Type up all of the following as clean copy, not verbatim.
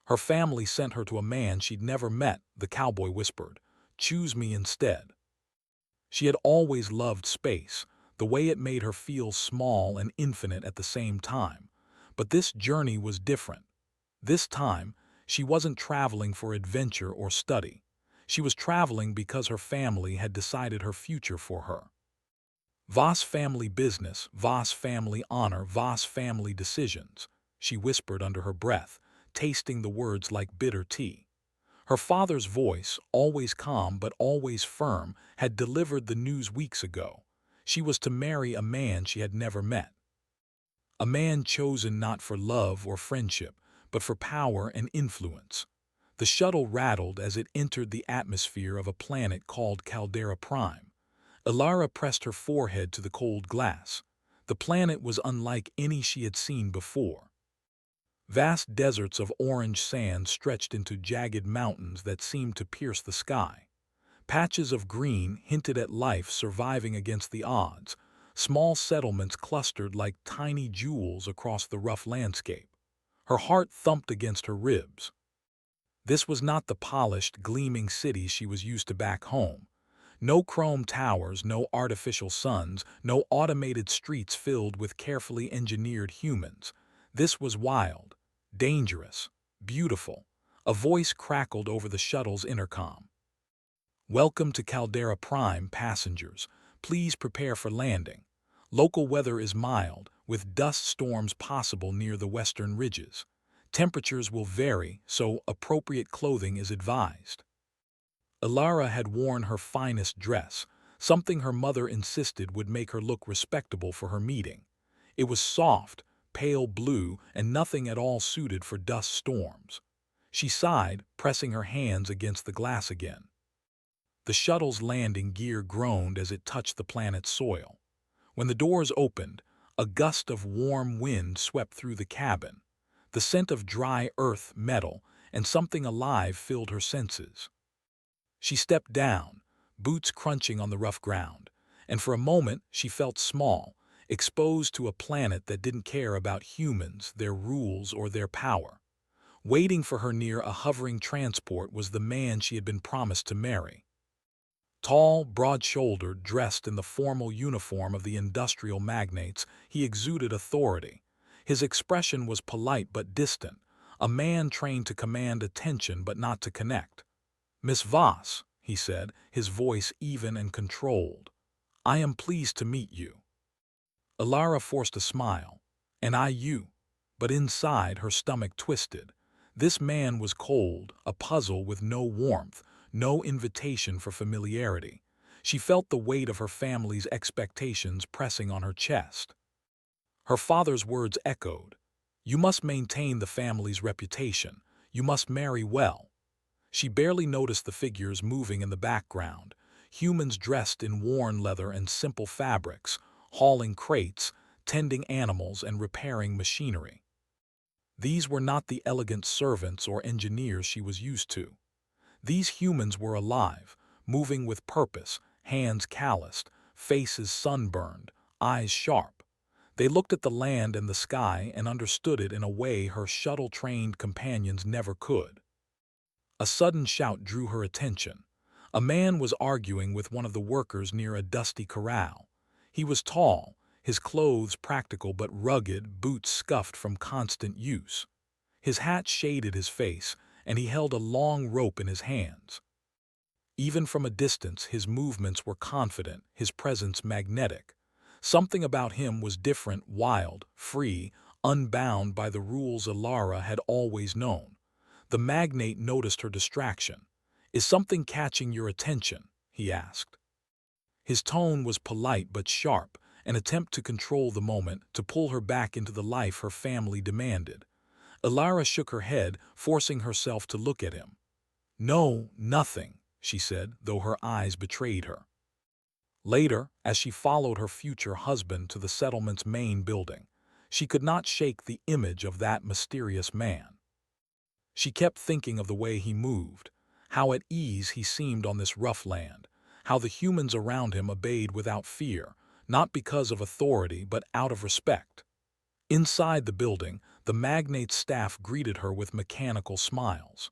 Her family sent her to a man she'd never met, the cowboy whispered. Choose me instead. She had always loved space, the way it made her feel small and infinite at the same time. But this journey was different. This time, she wasn't traveling for adventure or study. She was traveling because her family had decided her future for her. Voss family business, Voss family honor, Voss family decisions, she whispered under her breath, tasting the words like bitter tea. Her father's voice, always calm but always firm, had delivered the news weeks ago. She was to marry a man she had never met. A man chosen not for love or friendship, but for power and influence. The shuttle rattled as it entered the atmosphere of a planet called Caldera Prime. Ilara pressed her forehead to the cold glass. The planet was unlike any she had seen before. Vast deserts of orange sand stretched into jagged mountains that seemed to pierce the sky. Patches of green hinted at life surviving against the odds. Small settlements clustered like tiny jewels across the rough landscape. Her heart thumped against her ribs. This was not the polished, gleaming city she was used to back home. No chrome towers, no artificial suns, no automated streets filled with carefully engineered humans. This was wild, dangerous, beautiful. A voice crackled over the shuttle's intercom. Welcome to Caldera Prime, passengers. Please prepare for landing. Local weather is mild, with dust storms possible near the western ridges. Temperatures will vary, so appropriate clothing is advised. Ilara had worn her finest dress, something her mother insisted would make her look respectable for her meeting. It was soft, pale blue, and nothing at all suited for dust storms. She sighed, pressing her hands against the glass again. The shuttle's landing gear groaned as it touched the planet's soil. When the doors opened, a gust of warm wind swept through the cabin. The scent of dry earth, metal, and something alive filled her senses. She stepped down, boots crunching on the rough ground, and for a moment she felt small, exposed to a planet that didn't care about humans, their rules, or their power. Waiting for her near a hovering transport was the man she had been promised to marry. Tall, broad-shouldered, dressed in the formal uniform of the industrial magnates, he exuded authority. His expression was polite but distant, a man trained to command attention but not to connect. "Miss Voss," he said, his voice even and controlled, "I am pleased to meet you." Ilara forced a smile. "And I you." But inside, her stomach twisted. This man was cold, a puzzle with no warmth, no invitation for familiarity. She felt the weight of her family's expectations pressing on her chest. Her father's words echoed. "You must maintain the family's reputation. You must marry well." She barely noticed the figures moving in the background, humans dressed in worn leather and simple fabrics, hauling crates, tending animals, and repairing machinery. These were not the elegant servants or engineers she was used to. These humans were alive, moving with purpose, hands calloused, faces sunburned, eyes sharp. They looked at the land and the sky and understood it in a way her shuttle-trained companions never could. A sudden shout drew her attention. A man was arguing with one of the workers near a dusty corral. He was tall, his clothes practical but rugged, boots scuffed from constant use. His hat shaded his face, and he held a long rope in his hands. Even from a distance, his movements were confident, his presence magnetic. Something about him was different, wild, free, unbound by the rules Ilara had always known. The magnate noticed her distraction. "Is something catching your attention?" he asked. His tone was polite but sharp, an attempt to control the moment, to pull her back into the life her family demanded. Ilara shook her head, forcing herself to look at him. "No, nothing," she said, though her eyes betrayed her. Later, as she followed her future husband to the settlement's main building, she could not shake the image of that mysterious man. She kept thinking of the way he moved, how at ease he seemed on this rough land, how the humans around him obeyed without fear, not because of authority but out of respect. Inside the building, The magnate's staff greeted her with mechanical smiles.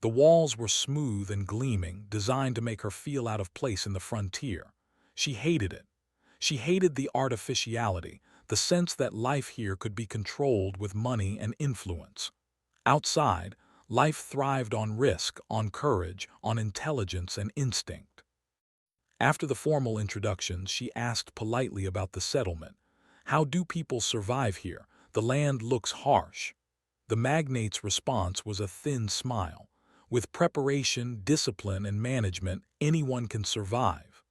The walls were smooth and gleaming, designed to make her feel out of place in the frontier. She hated it. She hated the artificiality, the sense that life here could be controlled with money and influence. Outside, life thrived on risk, on courage, on intelligence and instinct. After the formal introductions, she asked politely about the settlement. "How do people survive here? The land looks harsh." The magnate's response was a thin smile. "With preparation, discipline, and management, anyone can survive."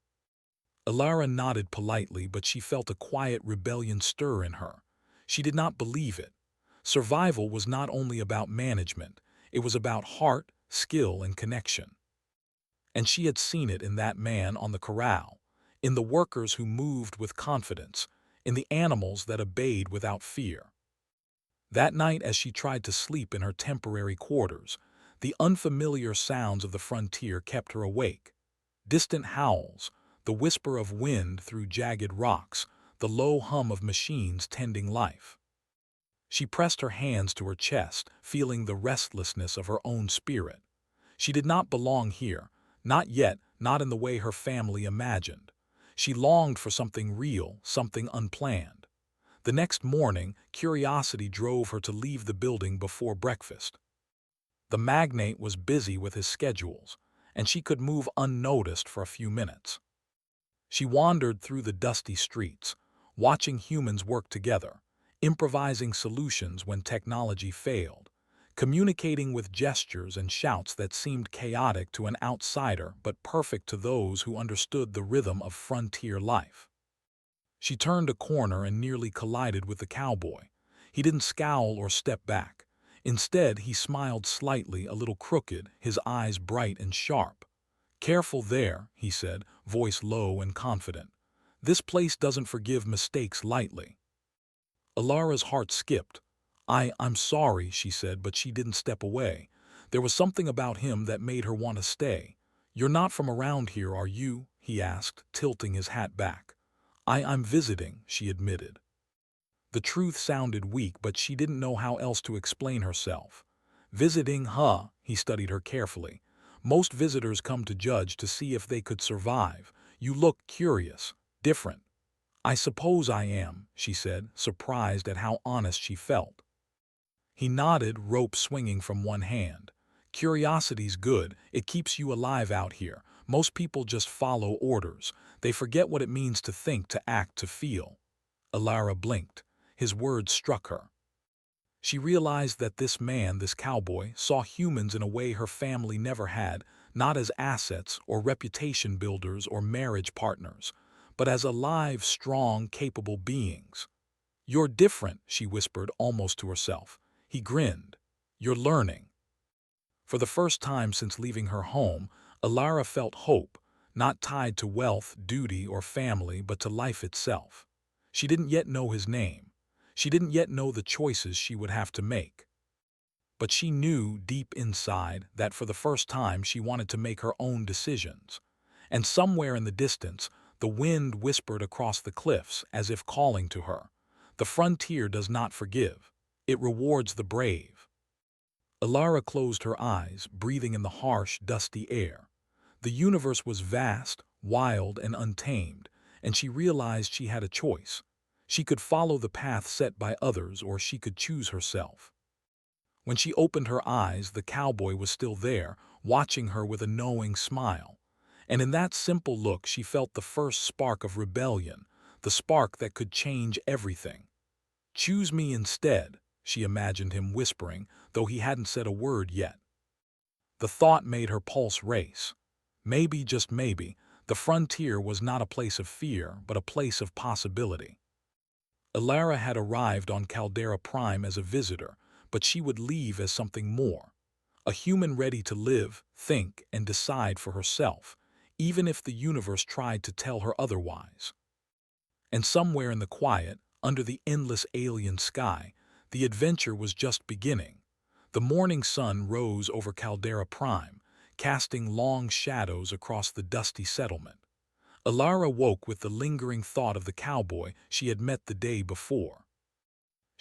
Alara nodded politely, but she felt a quiet rebellion stir in her. She did not believe it. Survival was not only about management, it was about heart, skill, and connection. And she had seen it in that man on the corral, in the workers who moved with confidence, in the animals that obeyed without fear. That night, as she tried to sleep in her temporary quarters, the unfamiliar sounds of the frontier kept her awake. Distant howls, the whisper of wind through jagged rocks, the low hum of machines tending life. She pressed her hands to her chest, feeling the restlessness of her own spirit. She did not belong here, not yet, not in the way her family imagined. She longed for something real, something unplanned. The next morning, curiosity drove her to leave the building before breakfast. The magnate was busy with his schedules, and she could move unnoticed for a few minutes. She wandered through the dusty streets, watching humans work together, improvising solutions when technology failed, communicating with gestures and shouts that seemed chaotic to an outsider but perfect to those who understood the rhythm of frontier life. She turned a corner and nearly collided with the cowboy. He didn't scowl or step back. Instead, he smiled slightly, a little crooked, his eyes bright and sharp. "Careful there," he said, voice low and confident. "This place doesn't forgive mistakes lightly." Alara's heart skipped. I'm sorry," she said, but she didn't step away. There was something about him that made her want to stay. "You're not from around here, are you?" he asked, tilting his hat back. I'm visiting," she admitted. The truth sounded weak, but she didn't know how else to explain herself. "Visiting, huh?" He studied her carefully. "Most visitors come to judge, to see if they could survive. You look curious, different." "I suppose I am," she said, surprised at how honest she felt. He nodded, rope swinging from one hand. "Curiosity's good. It keeps you alive out here. Most people just follow orders. They forget what it means to think, to act, to feel." Alara blinked. His words struck her. She realized that this man, this cowboy, saw humans in a way her family never had, not as assets or reputation builders or marriage partners, but as alive, strong, capable beings. "You're different," she whispered almost to herself. He grinned. "You're learning." For the first time since leaving her home, Alara felt hope, not tied to wealth, duty, or family, but to life itself. She didn't yet know his name. She didn't yet know the choices she would have to make. But she knew deep inside that for the first time she wanted to make her own decisions. And somewhere in the distance, the wind whispered across the cliffs as if calling to her. The frontier does not forgive. It rewards the brave. Alara closed her eyes, breathing in the harsh, dusty air. The universe was vast, wild, and untamed, and she realized she had a choice. She could follow the path set by others, or she could choose herself. When she opened her eyes, the cowboy was still there, watching her with a knowing smile. And in that simple look she felt the first spark of rebellion, the spark that could change everything. "Choose me instead," she imagined him whispering, though he hadn't said a word yet. The thought made her pulse race. Maybe, just maybe, the frontier was not a place of fear, but a place of possibility. Alara had arrived on Caldera Prime as a visitor, but she would leave as something more. A human ready to live, think, and decide for herself, even if the universe tried to tell her otherwise. And somewhere in the quiet, under the endless alien sky, the adventure was just beginning. The morning sun rose over Caldera Prime, casting long shadows across the dusty settlement. Alara woke with the lingering thought of the cowboy she had met the day before.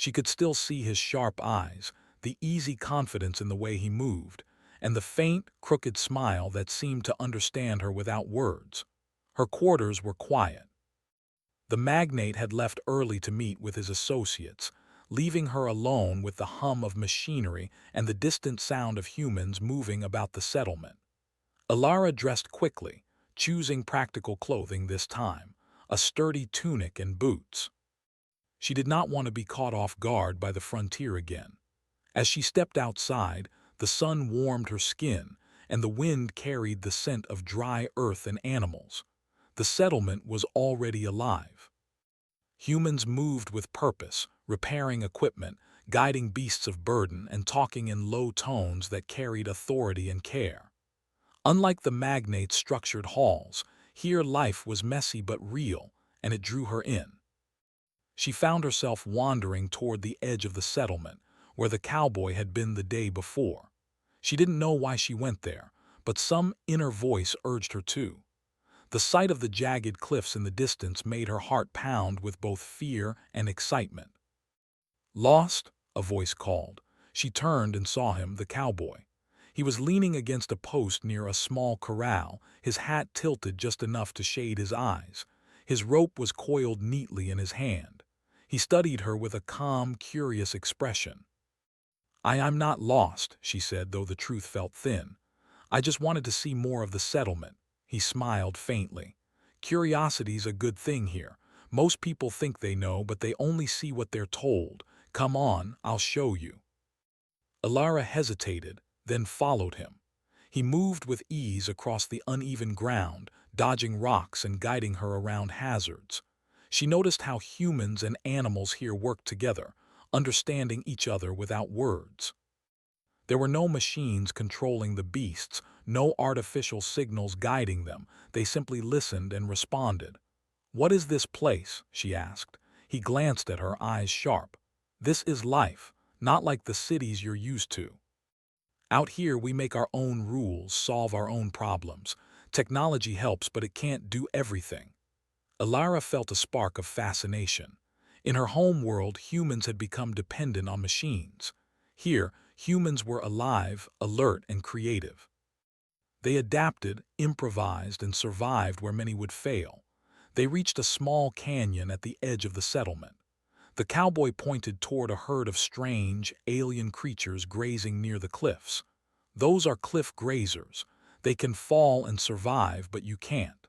She could still see his sharp eyes, the easy confidence in the way he moved, and the faint, crooked smile that seemed to understand her without words. Her quarters were quiet. The magnate had left early to meet with his associates, leaving her alone with the hum of machinery and the distant sound of humans moving about the settlement. Alara dressed quickly, choosing practical clothing this time, a sturdy tunic and boots. She did not want to be caught off guard by the frontier again. As she stepped outside, the sun warmed her skin, and the wind carried the scent of dry earth and animals. The settlement was already alive. Humans moved with purpose, repairing equipment, guiding beasts of burden, and talking in low tones that carried authority and care. Unlike the magnate's structured halls, here life was messy but real, and it drew her in. She found herself wandering toward the edge of the settlement, where the cowboy had been the day before. She didn't know why she went there, but some inner voice urged her to. The sight of the jagged cliffs in the distance made her heart pound with both fear and excitement. "Lost?" a voice called. She turned and saw him, the cowboy. He was leaning against a post near a small corral, his hat tilted just enough to shade his eyes. His rope was coiled neatly in his hand. He studied her with a calm, curious expression. I'm not lost," she said, though the truth felt thin. "I just wanted to see more of the settlement." He smiled faintly. "Curiosity's a good thing here. Most people think they know, but they only see what they're told. Come on, I'll show you." Alara hesitated, then followed him. He moved with ease across the uneven ground, dodging rocks and guiding her around hazards. She noticed how humans and animals here worked together, understanding each other without words. There were no machines controlling the beasts, no artificial signals guiding them. They simply listened and responded. "What is this place?" she asked. He glanced at her, eyes sharp. "This is life, not like the cities you're used to. Out here we make our own rules, solve our own problems. Technology helps, but it can't do everything." Alara felt a spark of fascination. In her home world, humans had become dependent on machines. Here, humans were alive, alert, and creative. They adapted, improvised, and survived where many would fail. They reached a small canyon at the edge of the settlement. The cowboy pointed toward a herd of strange, alien creatures grazing near the cliffs. "Those are cliff grazers. They can fall and survive, but you can't.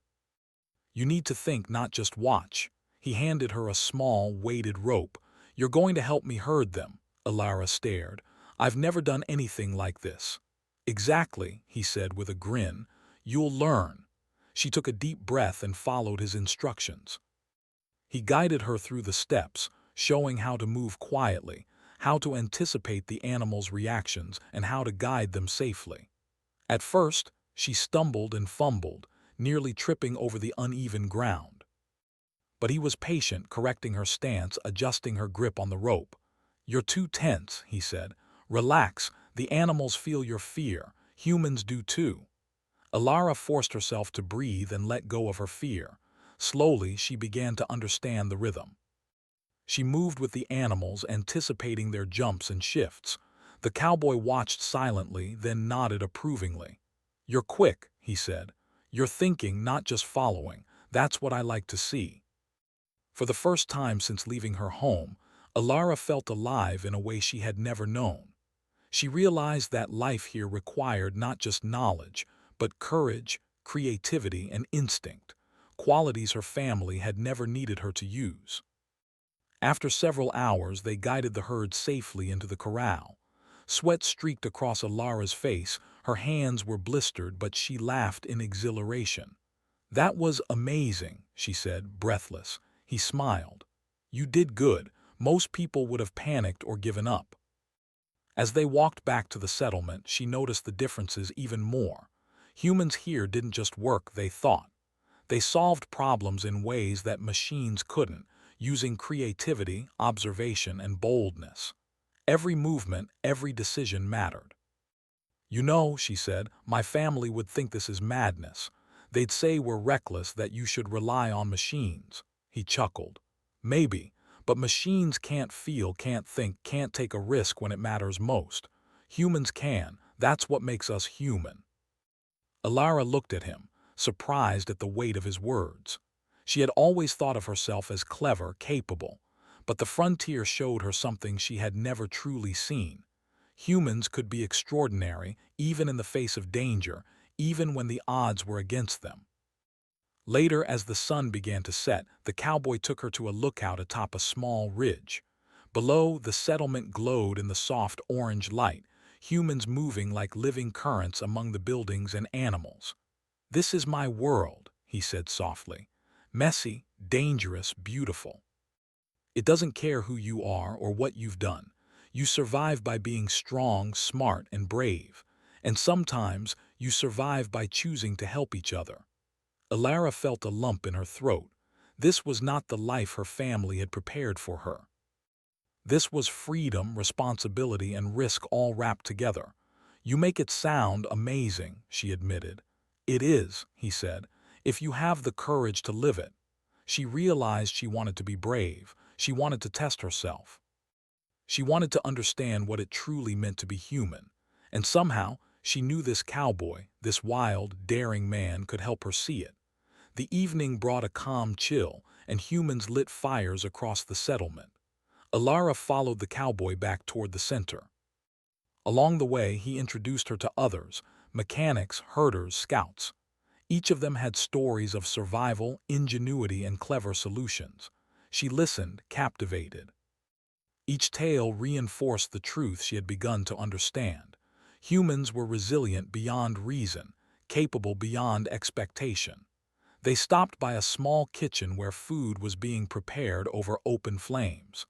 You need to think, not just watch." He handed her a small, weighted rope. "You're going to help me herd them." Alara stared. "I've never done anything like this." "Exactly," he said with a grin. "You'll learn." She took a deep breath and followed his instructions. He guided her through the steps, showing how to move quietly, how to anticipate the animals' reactions, and how to guide them safely. At first, she stumbled and fumbled, nearly tripping over the uneven ground. But he was patient, correcting her stance, adjusting her grip on the rope. "You're too tense," he said. "Relax, the animals feel your fear. Humans do too." Alara forced herself to breathe and let go of her fear. Slowly, she began to understand the rhythm. She moved with the animals, anticipating their jumps and shifts. The cowboy watched silently, then nodded approvingly. "You're quick," he said. "You're thinking, not just following. That's what I like to see." For the first time since leaving her home, Alara felt alive in a way she had never known. She realized that life here required not just knowledge, but courage, creativity, and instinct, qualities her family had never needed her to use. After several hours, they guided the herd safely into the corral. Sweat streaked across Alara's face, her hands were blistered, but she laughed in exhilaration. "That was amazing," she said, breathless. He smiled. "You did good. Most people would have panicked or given up." As they walked back to the settlement, she noticed the differences even more. Humans here didn't just work, they thought. They solved problems in ways that machines couldn't, using creativity, observation, and boldness. Every movement, every decision mattered. "You know," she said, "my family would think this is madness. They'd say we're reckless, that you should rely on machines." He chuckled. "Maybe, But machines can't feel, can't think, can't take a risk when it matters most. Humans can. That's what makes us human. Alara looked at him, surprised at the weight of his words. She had always thought of herself as clever, capable, but the frontier showed her something she had never truly seen. Humans could be extraordinary, even in the face of danger, even when the odds were against them. Later, as the sun began to set, the cowboy took her to a lookout atop a small ridge. Below, the settlement glowed in the soft orange light, humans moving like living currents among the buildings and animals. "This is my world," he said softly. "Messy, dangerous, beautiful. It doesn't care who you are or what you've done. You survive by being strong, smart, and brave. And sometimes you survive by choosing to help each other." Alara felt a lump in her throat. This was not the life her family had prepared for her. This was freedom, responsibility, and risk all wrapped together. "You make it sound amazing," she admitted. "It is," he said, "if you have the courage to live it." She realized she wanted to be brave. She wanted to test herself. She wanted to understand what it truly meant to be human. And somehow, she knew this cowboy, this wild, daring man, could help her see it. The evening brought a calm chill, and humans lit fires across the settlement. Alara followed the cowboy back toward the center. Along the way, he introduced her to others, mechanics, herders, scouts. Each of them had stories of survival, ingenuity, and clever solutions. She listened, captivated. Each tale reinforced the truth she had begun to understand. Humans were resilient beyond reason, capable beyond expectation. They stopped by a small kitchen where food was being prepared over open flames.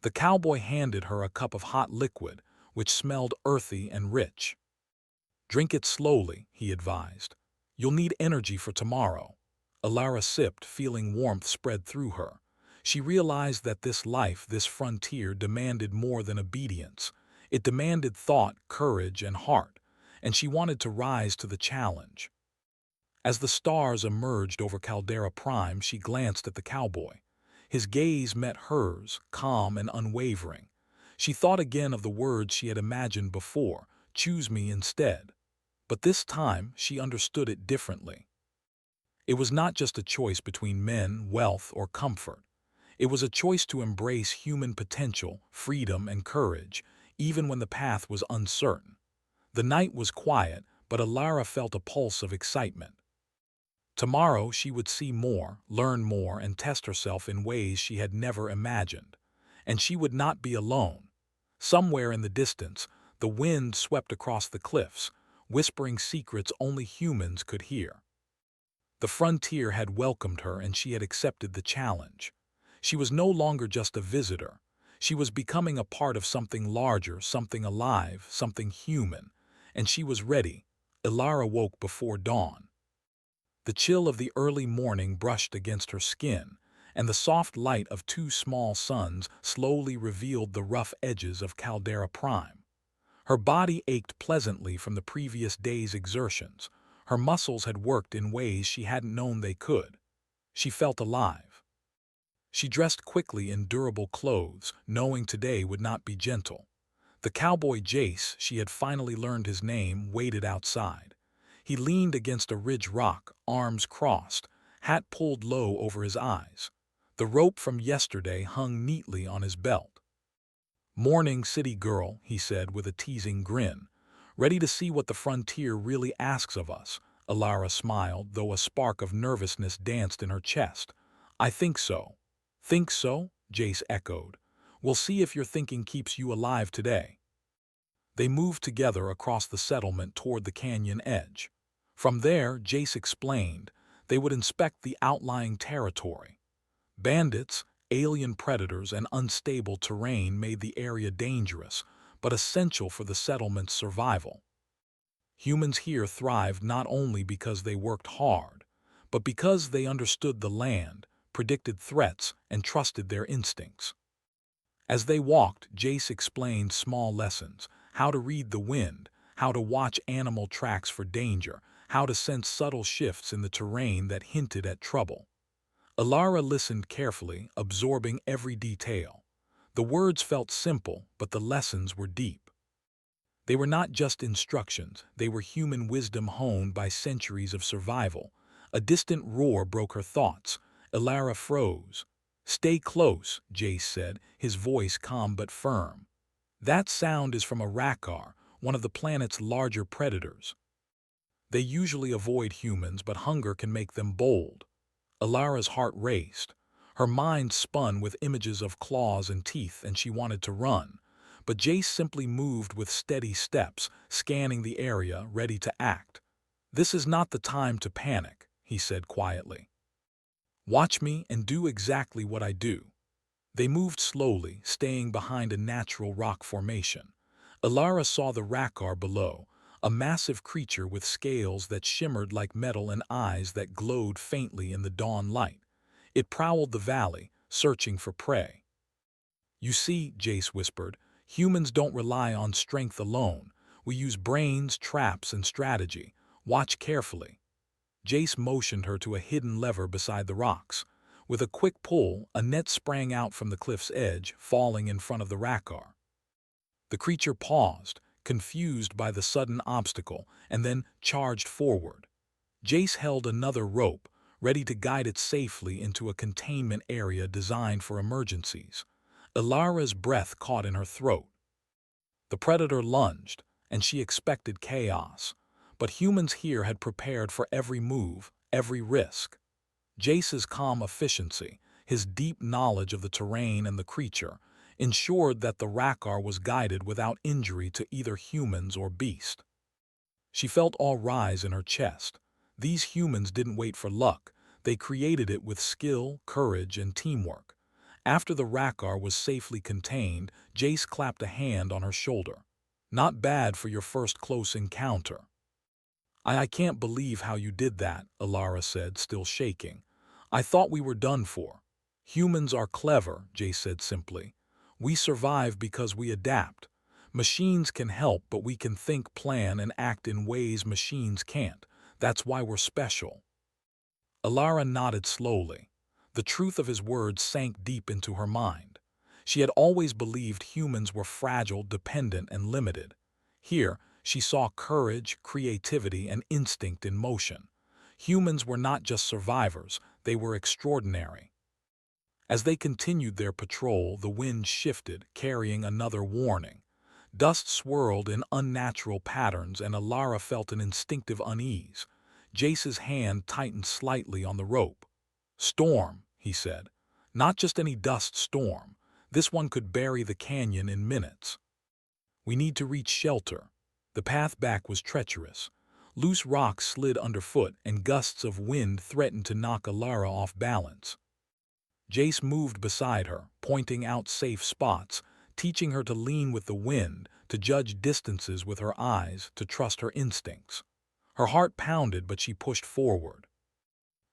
The cowboy handed her a cup of hot liquid, which smelled earthy and rich. "Drink it slowly," he advised. "You'll need energy for tomorrow." Alara sipped, feeling warmth spread through her. She realized that this life, this frontier, demanded more than obedience. It demanded thought, courage, and heart, and she wanted to rise to the challenge. As the stars emerged over Caldera Prime, she glanced at the cowboy. His gaze met hers, calm and unwavering. She thought again of the words she had imagined before, "Choose me instead." But this time, she understood it differently. It was not just a choice between men, wealth, or comfort. It was a choice to embrace human potential, freedom, and courage, even when the path was uncertain. The night was quiet, but Alara felt a pulse of excitement. Tomorrow she would see more, learn more, and test herself in ways she had never imagined. And she would not be alone. Somewhere in the distance, the wind swept across the cliffs, whispering secrets only humans could hear. The frontier had welcomed her, and she had accepted the challenge. She was no longer just a visitor. She was becoming a part of something larger, something alive, something human. And she was ready. Alara woke before dawn. The chill of the early morning brushed against her skin, and the soft light of two small suns slowly revealed the rough edges of Caldera Prime. Her body ached pleasantly from the previous day's exertions. Her muscles had worked in ways she hadn't known they could. She felt alive. She dressed quickly in durable clothes, knowing today would not be gentle. The cowboy Jace, she had finally learned his name, waited outside. He leaned against a ridge rock, arms crossed, hat pulled low over his eyes. The rope from yesterday hung neatly on his belt. "Morning, city girl," he said with a teasing grin. "Ready to see what the frontier really asks of us?" Alara smiled, though a spark of nervousness danced in her chest. "I think so." "Think so?" Jace echoed. "We'll see if your thinking keeps you alive today." They moved together across the settlement toward the canyon edge. From there, Jace explained, they would inspect the outlying territory. Bandits, alien predators, and unstable terrain made the area dangerous, but essential for the settlement's survival. Humans here thrived not only because they worked hard, but because they understood the land, predicted threats, and trusted their instincts. As they walked, Jace explained small lessons: how to read the wind, how to watch animal tracks for danger, how to sense subtle shifts in the terrain that hinted at trouble. Alara listened carefully, absorbing every detail. The words felt simple, but the lessons were deep. They were not just instructions, they were human wisdom honed by centuries of survival. A distant roar broke her thoughts. Alara froze. "Stay close," Jace said, his voice calm but firm. "That sound is from a rakar, one of the planet's larger predators. They usually avoid humans, but hunger can make them bold." Alara's heart raced. Her mind spun with images of claws and teeth, and she wanted to run. But Jace simply moved with steady steps, scanning the area, ready to act. "This is not the time to panic," he said quietly. "Watch me and do exactly what I do." They moved slowly, staying behind a natural rock formation. Alara saw the rakar below, a massive creature with scales that shimmered like metal and eyes that glowed faintly in the dawn light. It prowled the valley, searching for prey. "You see," Jace whispered, "humans don't rely on strength alone. We use brains, traps, and strategy. Watch carefully." Jace motioned her to a hidden lever beside the rocks. With a quick pull, a net sprang out from the cliff's edge, falling in front of the rakar. The creature paused, confused by the sudden obstacle, and then charged forward. Jace held another rope, ready to guide it safely into a containment area designed for emergencies. Alara's breath caught in her throat. The predator lunged, and she expected chaos. But humans here had prepared for every move, every risk. Jace's calm efficiency, his deep knowledge of the terrain and the creature, ensured that the rakar was guided without injury to either humans or beast. She felt awe rise in her chest. These humans didn't wait for luck. They created it with skill, courage, and teamwork. After the rakar was safely contained, Jace clapped a hand on her shoulder. "Not bad for your first close encounter." I can't believe how you did that," Alara said, still shaking. "I thought we were done for." "Humans are clever," Jace said simply. "We survive because we adapt. Machines can help, but we can think, plan, and act in ways machines can't. That's why we're special." Alara nodded slowly. The truth of his words sank deep into her mind. She had always believed humans were fragile, dependent, and limited. Here, she saw courage, creativity, and instinct in motion. Humans were not just survivors, they were extraordinary. As they continued their patrol, the wind shifted, carrying another warning. Dust swirled in unnatural patterns, and Alara felt an instinctive unease. Jace's hand tightened slightly on the rope. "Storm," he said. "Not just any dust storm. This one could bury the canyon in minutes. We need to reach shelter." The path back was treacherous. Loose rocks slid underfoot, and gusts of wind threatened to knock Alara off balance. Jace moved beside her, pointing out safe spots, teaching her to lean with the wind, to judge distances with her eyes, to trust her instincts. Her heart pounded, but she pushed forward.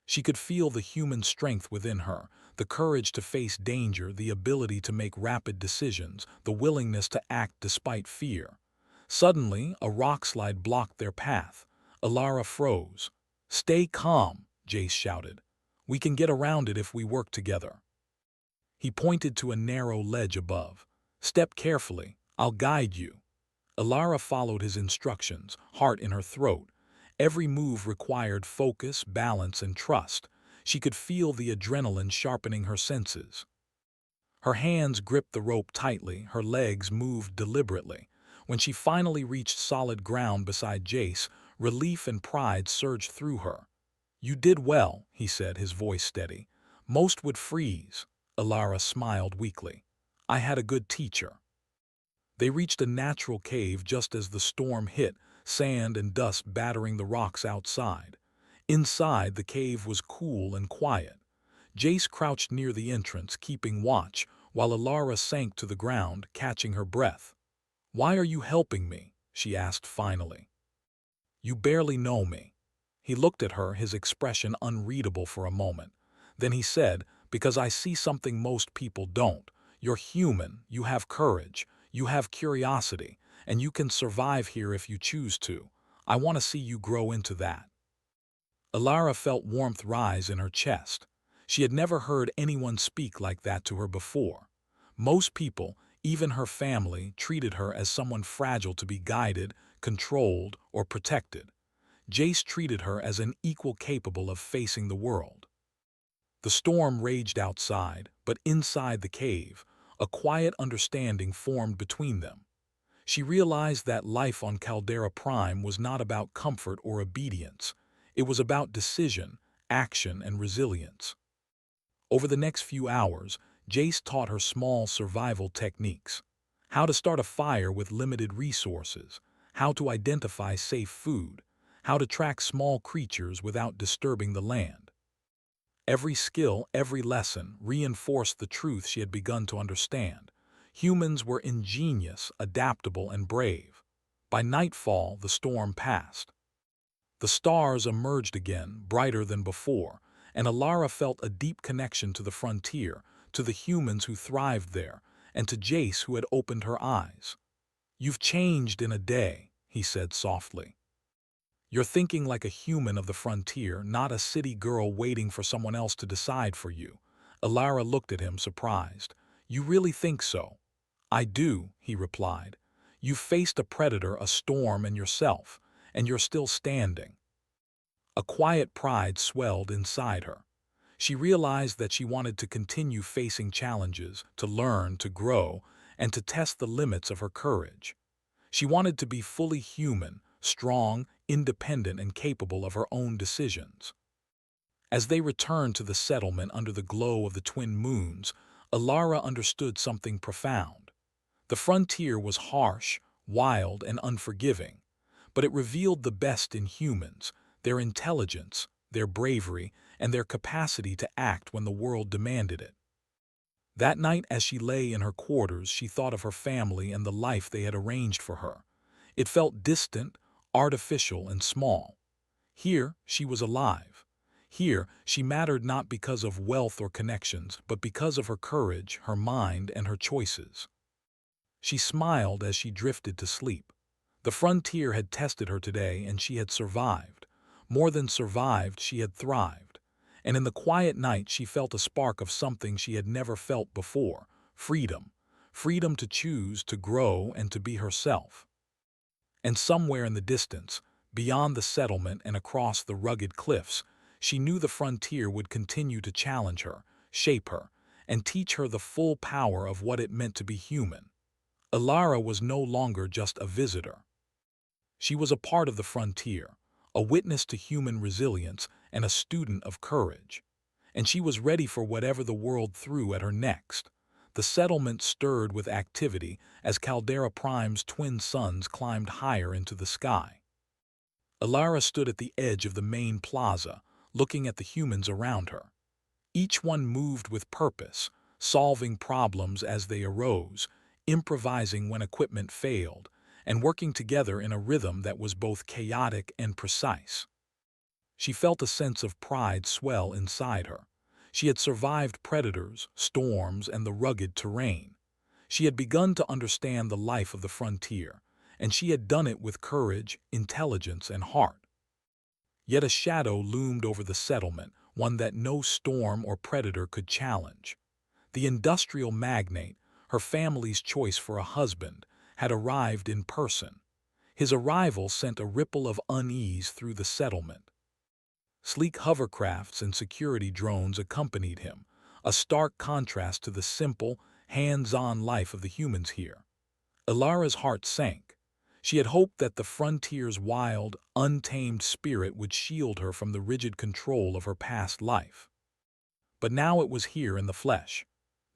She could feel the human strength within her, the courage to face danger, the ability to make rapid decisions, the willingness to act despite fear. Suddenly, a rockslide blocked their path. Alara froze. "Stay calm," Jace shouted. "We can get around it if we work together." He pointed to a narrow ledge above. "Step carefully. I'll guide you." Alara followed his instructions, heart in her throat. Every move required focus, balance, and trust. She could feel the adrenaline sharpening her senses. Her hands gripped the rope tightly, her legs moved deliberately. When she finally reached solid ground beside Jace, relief and pride surged through her. "You did well," he said, his voice steady. "Most would freeze." Alara smiled weakly. "I had a good teacher." They reached a natural cave just as the storm hit, sand and dust battering the rocks outside. Inside, the cave was cool and quiet. Jace crouched near the entrance, keeping watch, while Alara sank to the ground, catching her breath. "Why are you helping me?" she asked finally. "You barely know me." He looked at her, his expression unreadable for a moment. Then he said, "Because I see something most people don't. You're human, you have courage, you have curiosity, and you can survive here if you choose to. I want to see you grow into that." Alara felt warmth rise in her chest. She had never heard anyone speak like that to her before. Most people, even her family, treated her as someone fragile to be guided, controlled, or protected. Jace treated her as an equal capable of facing the world. The storm raged outside, but inside the cave, a quiet understanding formed between them. She realized that life on Caldera Prime was not about comfort or obedience. It was about decision, action, and resilience. Over the next few hours, Jace taught her small survival techniques. How to start a fire with limited resources, how to identify safe food, how to track small creatures without disturbing the land. Every skill, every lesson reinforced the truth she had begun to understand. Humans were ingenious, adaptable, and brave. By nightfall, the storm passed. The stars emerged again, brighter than before, and Alara felt a deep connection to the frontier, to the humans who thrived there, and to Jace who had opened her eyes. "You've changed in a day," he said softly. "You're thinking like a human of the frontier, not a city girl waiting for someone else to decide for you." Alara looked at him, surprised. "You really think so?" "I do," he replied. "You've faced a predator, a storm, and yourself, and you're still standing." A quiet pride swelled inside her. She realized that she wanted to continue facing challenges, to learn, to grow, and to test the limits of her courage. She wanted to be fully human, strong, independent, and capable of her own decisions. As they returned to the settlement under the glow of the twin moons, Alara understood something profound. The frontier was harsh, wild, and unforgiving, but it revealed the best in humans, their intelligence, their bravery, and their capacity to act when the world demanded it. That night, as she lay in her quarters, she thought of her family and the life they had arranged for her. It felt distant, artificial, and small. Here, she was alive. Here, she mattered not because of wealth or connections, but because of her courage, her mind, and her choices. She smiled as she drifted to sleep. The frontier had tested her today, and she had survived. More than survived, she had thrived. And in the quiet night, she felt a spark of something she had never felt before: freedom. Freedom to choose, to grow, and to be herself. And somewhere in the distance, beyond the settlement and across the rugged cliffs, she knew the frontier would continue to challenge her, shape her, and teach her the full power of what it meant to be human. Alara was no longer just a visitor. She was a part of the frontier, a witness to human resilience and a student of courage. And she was ready for whatever the world threw at her next. The settlement stirred with activity as Caldera Prime's twin suns climbed higher into the sky. Alara stood at the edge of the main plaza, looking at the humans around her. Each one moved with purpose, solving problems as they arose, improvising when equipment failed, and working together in a rhythm that was both chaotic and precise. She felt a sense of pride swell inside her. She had survived predators, storms, and the rugged terrain. She had begun to understand the life of the frontier, and she had done it with courage, intelligence, and heart. Yet a shadow loomed over the settlement, one that no storm or predator could challenge. The industrial magnate, her family's choice for a husband, had arrived in person. His arrival sent a ripple of unease through the settlement. Sleek hovercrafts and security drones accompanied him, a stark contrast to the simple, hands-on life of the humans here. Alara's heart sank. She had hoped that the frontier's wild, untamed spirit would shield her from the rigid control of her past life. But now it was here in the flesh.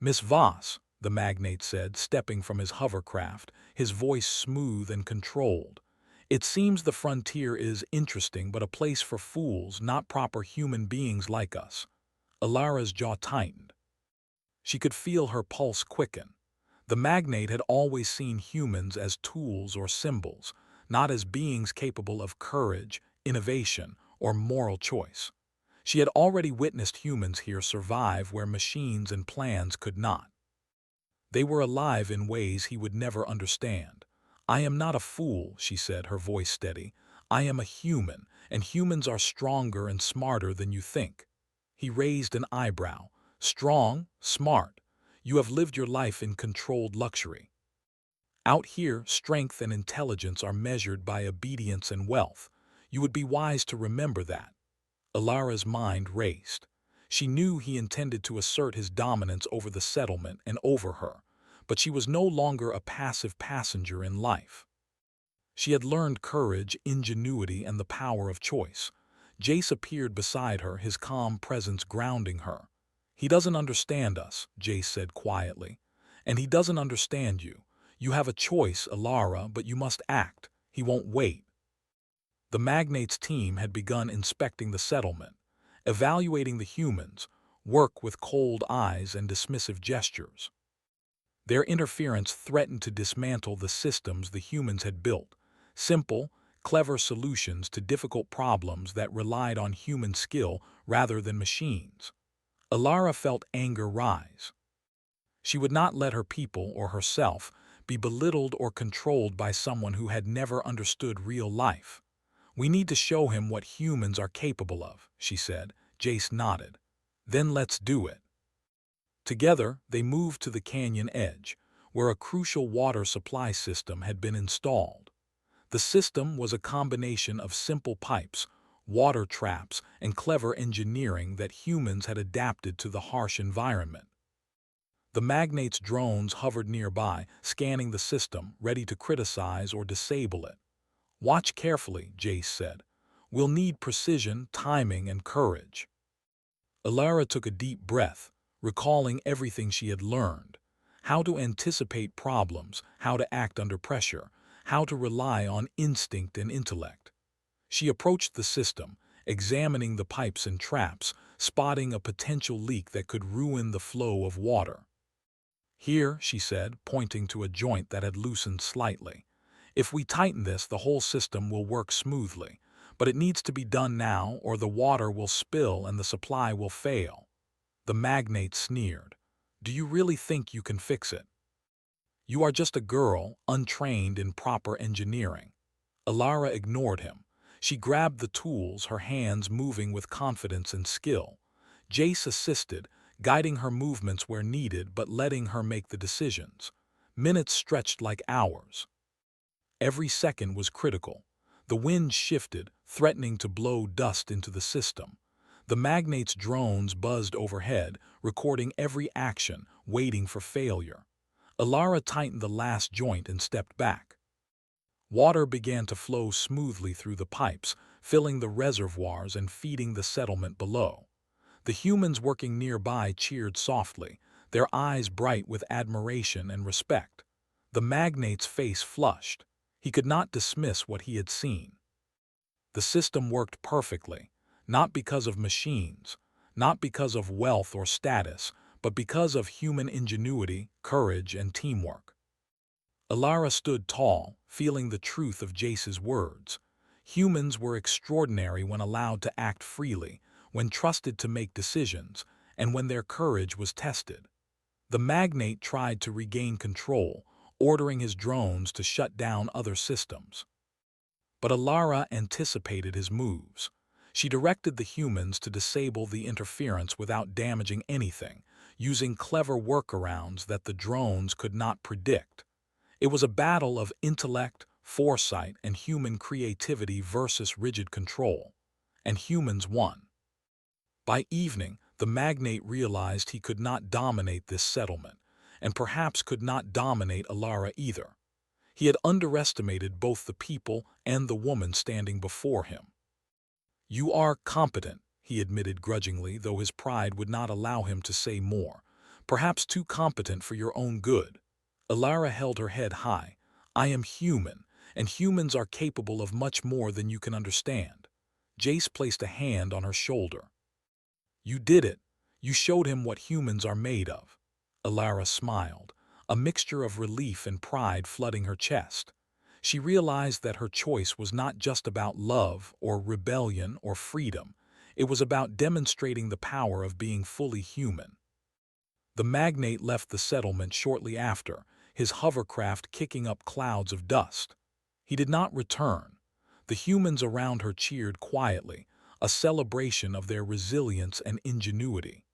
"Miss Voss," the magnate said, stepping from his hovercraft, his voice smooth and controlled. "It seems the frontier is interesting, but a place for fools, not proper human beings like us." Alara's jaw tightened. She could feel her pulse quicken. The magnate had always seen humans as tools or symbols, not as beings capable of courage, innovation, or moral choice. She had already witnessed humans here survive where machines and plans could not. They were alive in ways he would never understand. "I am not a fool," she said, her voice steady. "I am a human, and humans are stronger and smarter than you think." He raised an eyebrow. Strong, smart. You have lived your life in controlled luxury. Out here, strength and intelligence are measured by obedience and wealth. You would be wise to remember that. Alara's mind raced. She knew he intended to assert his dominance over the settlement and over her, but she was no longer a passive passenger in life. She had learned courage, ingenuity, and the power of choice. Jace appeared beside her, his calm presence grounding her. "He doesn't understand us," Jace said quietly. "And he doesn't understand you. You have a choice, Alara, but you must act. He won't wait." The magnate's team had begun inspecting the settlement, evaluating the humans, work with cold eyes and dismissive gestures. Their interference threatened to dismantle the systems the humans had built, simple, clever solutions to difficult problems that relied on human skill rather than machines. Alara felt anger rise. She would not let her people or herself be belittled or controlled by someone who had never understood real life. "We need to show him what humans are capable of," she said. Jace nodded. "Then let's do it." Together, they moved to the canyon edge, where a crucial water supply system had been installed. The system was a combination of simple pipes, water traps, and clever engineering that humans had adapted to the harsh environment. The magnate's drones hovered nearby, scanning the system, ready to criticize or disable it. "Watch carefully," Jace said. "We'll need precision, timing, and courage." Alara took a deep breath, recalling everything she had learned: how to anticipate problems, how to act under pressure, how to rely on instinct and intellect. She approached the system, examining the pipes and traps, spotting a potential leak that could ruin the flow of water. "Here," she said, pointing to a joint that had loosened slightly. "If we tighten this, the whole system will work smoothly. But it needs to be done now, or the water will spill and the supply will fail." The magnate sneered. "Do you really think you can fix it? You are just a girl, untrained in proper engineering." Alara ignored him. She grabbed the tools, her hands moving with confidence and skill. Jace assisted, guiding her movements where needed but letting her make the decisions. Minutes stretched like hours. Every second was critical. The wind shifted, threatening to blow dust into the system. The magnate's drones buzzed overhead, recording every action, waiting for failure. Alara tightened the last joint and stepped back. Water began to flow smoothly through the pipes, filling the reservoirs and feeding the settlement below. The humans working nearby cheered softly, their eyes bright with admiration and respect. The magnate's face flushed. He could not dismiss what he had seen. The system worked perfectly, not because of machines, not because of wealth or status, but because of human ingenuity, courage, and teamwork. Alara stood tall, feeling the truth of Jace's words. Humans were extraordinary when allowed to act freely, when trusted to make decisions, and when their courage was tested. The magnate tried to regain control, ordering his drones to shut down other systems. But Alara anticipated his moves. She directed the humans to disable the interference without damaging anything, using clever workarounds that the drones could not predict. It was a battle of intellect, foresight, and human creativity versus rigid control, and humans won. By evening, the magnate realized he could not dominate this settlement, and perhaps could not dominate Alara either. He had underestimated both the people and the woman standing before him. "You are competent," he admitted grudgingly, though his pride would not allow him to say more. "Perhaps too competent for your own good." Alara held her head high. "I am human, and humans are capable of much more than you can understand." Jace placed a hand on her shoulder. "You did it. You showed him what humans are made of." Alara smiled, a mixture of relief and pride flooding her chest. She realized that her choice was not just about love or rebellion or freedom. It was about demonstrating the power of being fully human. The magnate left the settlement shortly after, his hovercraft kicking up clouds of dust. He did not return. The humans around her cheered quietly, a celebration of their resilience and ingenuity.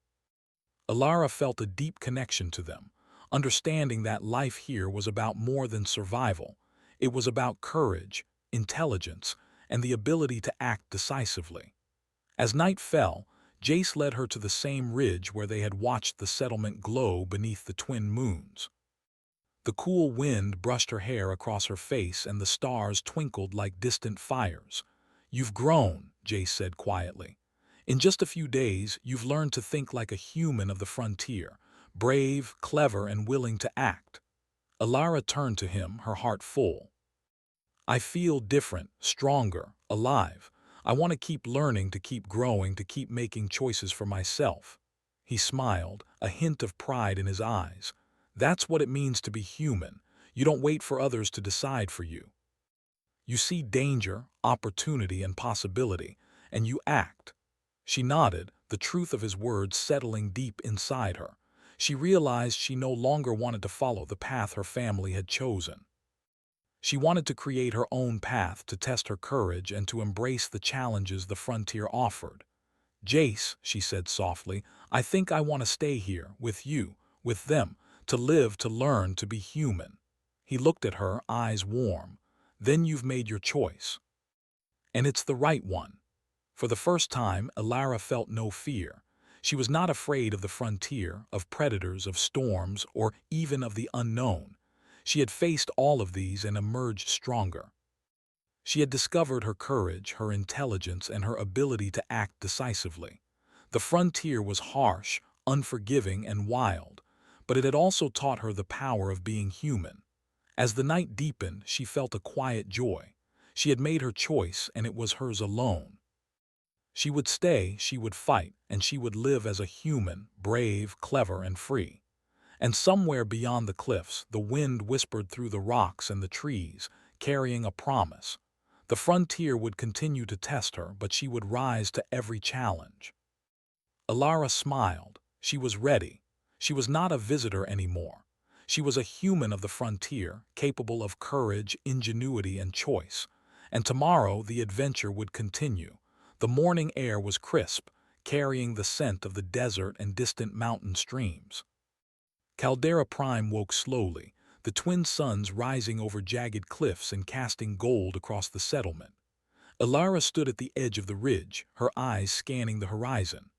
Alara felt a deep connection to them, understanding that life here was about more than survival. It was about courage, intelligence, and the ability to act decisively. As night fell, Jace led her to the same ridge where they had watched the settlement glow beneath the twin moons. The cool wind brushed her hair across her face and the stars twinkled like distant fires. "You've grown," Jace said quietly. "In just a few days, you've learned to think like a human of the frontier, brave, clever, and willing to act." Alara turned to him, her heart full. "I feel different, stronger, alive. I want to keep learning, to keep growing, to keep making choices for myself." He smiled, a hint of pride in his eyes. "That's what it means to be human. You don't wait for others to decide for you. You see danger, opportunity, and possibility, and you act." She nodded, the truth of his words settling deep inside her. She realized she no longer wanted to follow the path her family had chosen. She wanted to create her own path, to test her courage and to embrace the challenges the frontier offered. "Jace," she said softly, "I think I want to stay here, with you, with them, to live, to learn, to be human." He looked at her, eyes warm. "Then you've made your choice. And it's the right one." For the first time, Alara felt no fear. She was not afraid of the frontier, of predators, of storms, or even of the unknown. She had faced all of these and emerged stronger. She had discovered her courage, her intelligence, and her ability to act decisively. The frontier was harsh, unforgiving, and wild, but it had also taught her the power of being human. As the night deepened, she felt a quiet joy. She had made her choice, and it was hers alone. She would stay, she would fight, and she would live as a human, brave, clever, and free. And somewhere beyond the cliffs, the wind whispered through the rocks and the trees, carrying a promise. The frontier would continue to test her, but she would rise to every challenge. Alara smiled. She was ready. She was not a visitor anymore. She was a human of the frontier, capable of courage, ingenuity, and choice. And tomorrow the adventure would continue. The morning air was crisp, carrying the scent of the desert and distant mountain streams. Caldera Prime woke slowly, the twin suns rising over jagged cliffs and casting gold across the settlement. Alara stood at the edge of the ridge, her eyes scanning the horizon.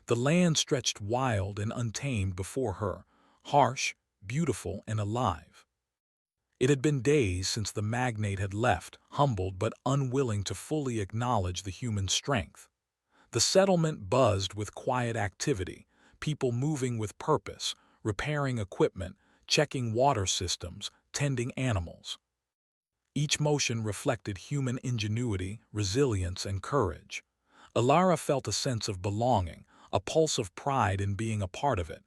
The land stretched wild and untamed before her, harsh, beautiful, and alive. It had been days since the magnate had left, humbled but unwilling to fully acknowledge the human strength. The settlement buzzed with quiet activity, people moving with purpose, repairing equipment, checking water systems, tending animals. Each motion reflected human ingenuity, resilience, and courage. Alara felt a sense of belonging, a pulse of pride in being a part of it.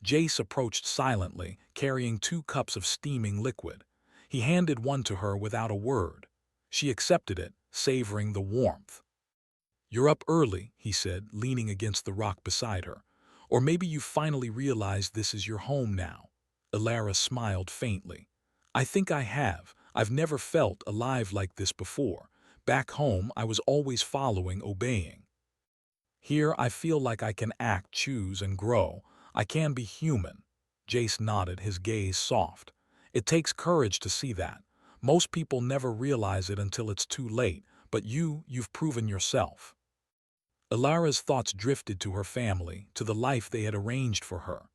Jace approached silently, carrying 2 cups of steaming liquid. He handed one to her without a word. She accepted it, savoring the warmth. "You're up early," he said, leaning against the rock beside her. "Or maybe you finally realized this is your home now." Alara smiled faintly. "I think I have. I've never felt alive like this before. Back home, I was always following, obeying. Here, I feel like I can act, choose, and grow. I can be human." Jace nodded, his gaze soft. "It takes courage to see that. Most people never realize it until it's too late, but you've proven yourself." Alara's thoughts drifted to her family, to the life they had arranged for her.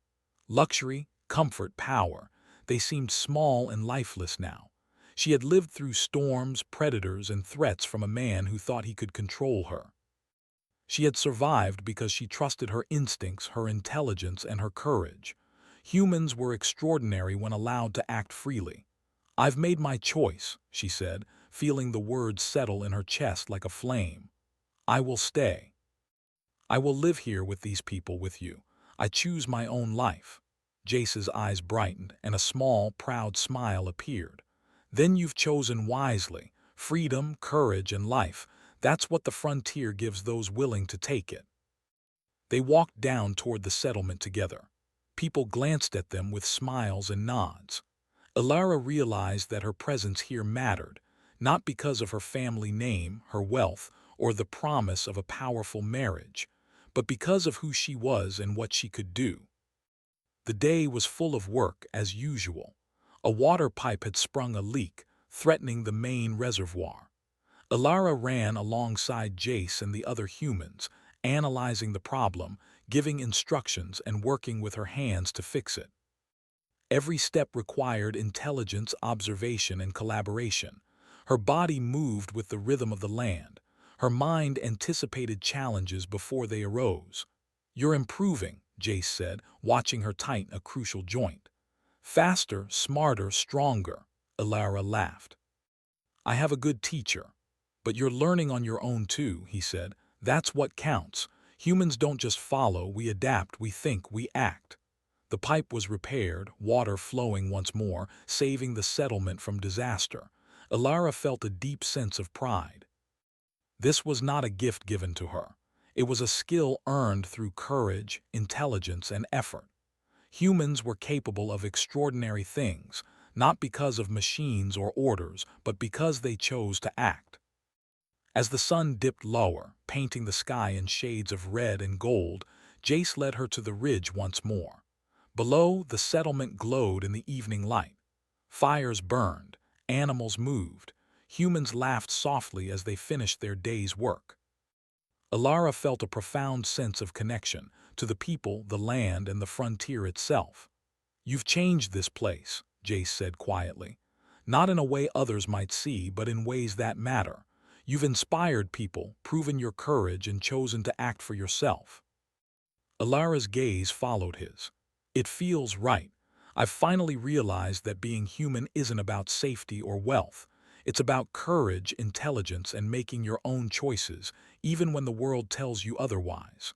Luxury, comfort, power. They seemed small and lifeless now. She had lived through storms, predators, and threats from a man who thought he could control her. She had survived because she trusted her instincts, her intelligence, and her courage. Humans were extraordinary when allowed to act freely. "I've made my choice," she said, feeling the words settle in her chest like a flame. "I will stay. I will live here with these people, with you. I choose my own life." Jace's eyes brightened, and a small, proud smile appeared. "Then you've chosen wisely. Freedom, courage, and life. That's what the frontier gives those willing to take it." They walked down toward the settlement together. People glanced at them with smiles and nods. Alara realized that her presence here mattered, not because of her family name, her wealth, or the promise of a powerful marriage, but because of who she was and what she could do. The day was full of work as usual. A water pipe had sprung a leak, threatening the main reservoir. Alara ran alongside Jace and the other humans, analyzing the problem, giving instructions and working with her hands to fix it. Every step required intelligence, observation, and collaboration. Her body moved with the rhythm of the land. Her mind anticipated challenges before they arose. "You're improving," Jace said, watching her tighten a crucial joint. "Faster, smarter, stronger," Alara laughed. "I have a good teacher. But you're learning on your own too," he said. "That's what counts. Humans don't just follow, we adapt, we think, we act." The pipe was repaired, water flowing once more, saving the settlement from disaster. Alara felt a deep sense of pride. This was not a gift given to her. It was a skill earned through courage, intelligence, and effort. Humans were capable of extraordinary things, not because of machines or orders, but because they chose to act. As the sun dipped lower, painting the sky in shades of red and gold, Jace led her to the ridge once more. Below, the settlement glowed in the evening light. Fires burned, animals moved, humans laughed softly as they finished their day's work. Alara felt a profound sense of connection to the people, the land, and the frontier itself. "You've changed this place," Jace said quietly. "Not in a way others might see, but in ways that matter. You've inspired people, proven your courage, and chosen to act for yourself." Alara's gaze followed his. "It feels right. I've finally realized that being human isn't about safety or wealth. It's about courage, intelligence, and making your own choices, even when the world tells you otherwise."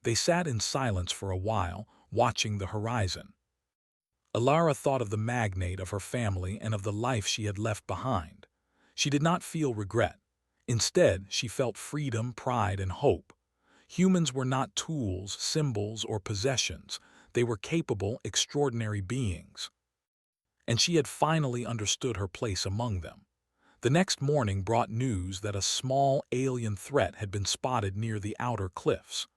They sat in silence for a while, watching the horizon. Alara thought of the magnate, of her family, and of the life she had left behind. She did not feel regret. Instead, she felt freedom, pride, and hope. Humans were not tools, symbols, or possessions. They were capable, extraordinary beings. And she had finally understood her place among them. The next morning brought news that a small alien threat had been spotted near the outer cliffs.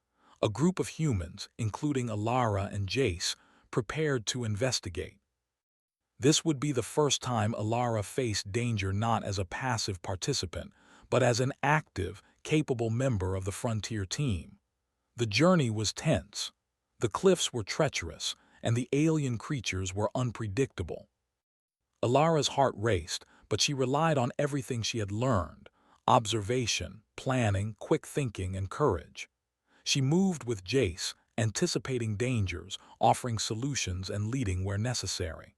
A group of humans, including Alara and Jace, prepared to investigate. This would be the first time Alara faced danger not as a passive participant, but as an active, capable member of the frontier team. The journey was tense. The cliffs were treacherous, and the alien creatures were unpredictable. Alara's heart raced, but she relied on everything she had learned: observation, planning, quick thinking, and courage. She moved with Jace, anticipating dangers, offering solutions, and leading where necessary.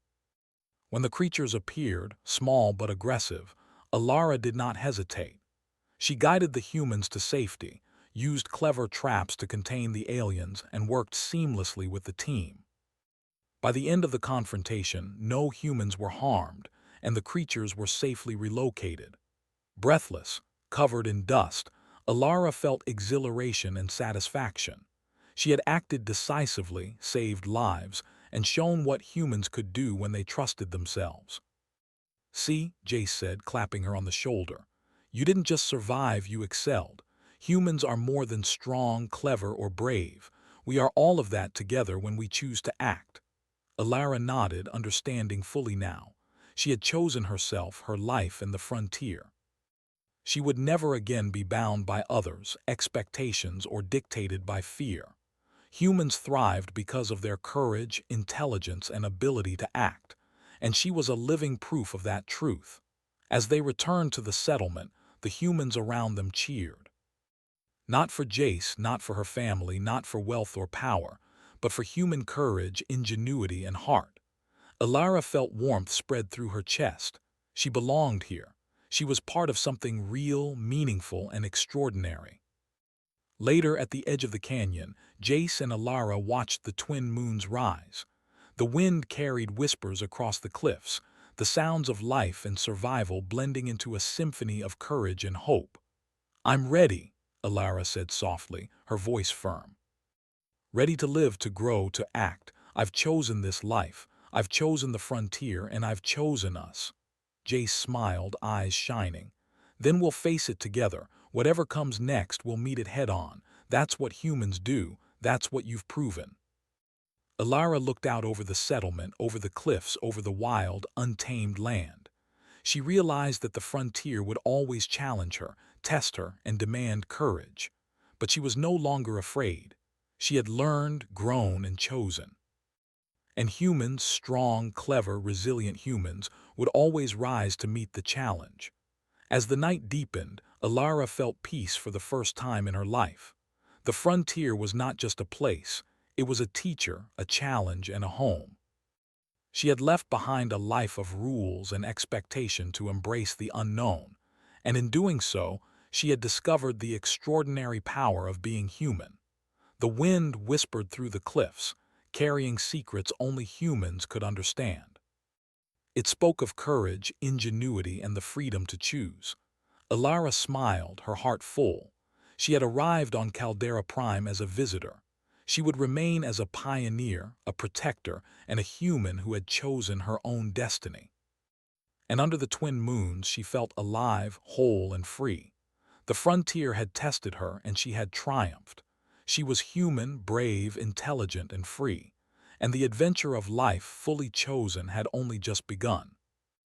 When the creatures appeared, small but aggressive, Alara did not hesitate. She guided the humans to safety, used clever traps to contain the aliens, and worked seamlessly with the team. By the end of the confrontation, no humans were harmed, and the creatures were safely relocated. Breathless, covered in dust, Alara felt exhilaration and satisfaction. She had acted decisively, saved lives, and shown what humans could do when they trusted themselves. "See," Jace said, clapping her on the shoulder. "You didn't just survive, you excelled. Humans are more than strong, clever, or brave. We are all of that together when we choose to act." Alara nodded, understanding fully now. She had chosen herself, her life, and the frontier. She would never again be bound by others, expectations, or dictated by fear. Humans thrived because of their courage, intelligence, and ability to act, and she was a living proof of that truth. As they returned to the settlement, the humans around them cheered. Not for Jace, not for her family, not for wealth or power, but for human courage, ingenuity, and heart. Alara felt warmth spread through her chest. She belonged here. She was part of something real, meaningful, and extraordinary. Later, at the edge of the canyon, Jace and Alara watched the twin moons rise. The wind carried whispers across the cliffs, the sounds of life and survival blending into a symphony of courage and hope. "I'm ready," Alara said softly, her voice firm. "Ready to live, to grow, to act. I've chosen this life. I've chosen the frontier, and I've chosen us." Jace smiled, eyes shining. "Then we'll face it together. Whatever comes next, we'll meet it head-on. That's what humans do. That's what you've proven." Alara looked out over the settlement, over the cliffs, over the wild, untamed land. She realized that the frontier would always challenge her, test her, and demand courage. But she was no longer afraid. She had learned, grown, and chosen. And humans, strong, clever, resilient humans, would always rise to meet the challenge. As the night deepened, Alara felt peace for the first time in her life. The frontier was not just a place, it was a teacher, a challenge, and a home. She had left behind a life of rules and expectation to embrace the unknown, and in doing so, she had discovered the extraordinary power of being human. The wind whispered through the cliffs, carrying secrets only humans could understand. It spoke of courage, ingenuity, and the freedom to choose. Alara smiled, her heart full. She had arrived on Caldera Prime as a visitor. She would remain as a pioneer, a protector, and a human who had chosen her own destiny. And under the twin moons, she felt alive, whole, and free. The frontier had tested her, and she had triumphed. She was human, brave, intelligent, and free. And the adventure of life, fully chosen, had only just begun.